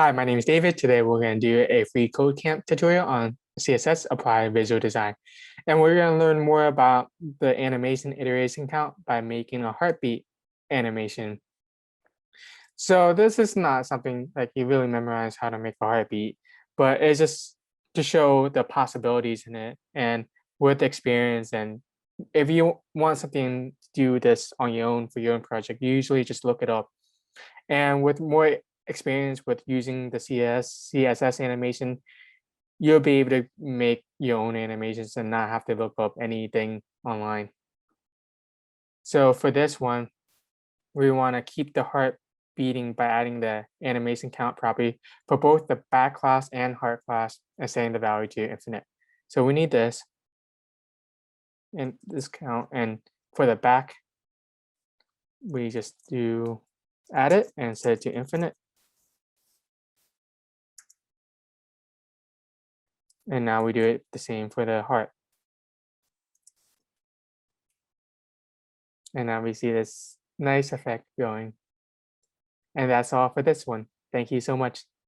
Hi, my name is David. Today we're going to do a free code camp tutorial on CSS applied visual design. And we're going to learn more about the animation iteration count by making a heartbeat animation. So this is not something like you really memorize how to make a heartbeat, but it's just to show the possibilities in it. And with experience, and if you want something to do this on your own for your own project, you usually just look it up. And with more experience with using the CSS animation, you'll be able to make your own animations and not have to look up anything online. So for this one, we want to keep the heart beating by adding the animation count property for both the back class and heart class and setting the value to infinite. So we need this and this count, and for the back, we just do add it and set it to infinite. And now we do it the same for the heart. And now we see this nice effect going. And that's all for this one. Thank you so much.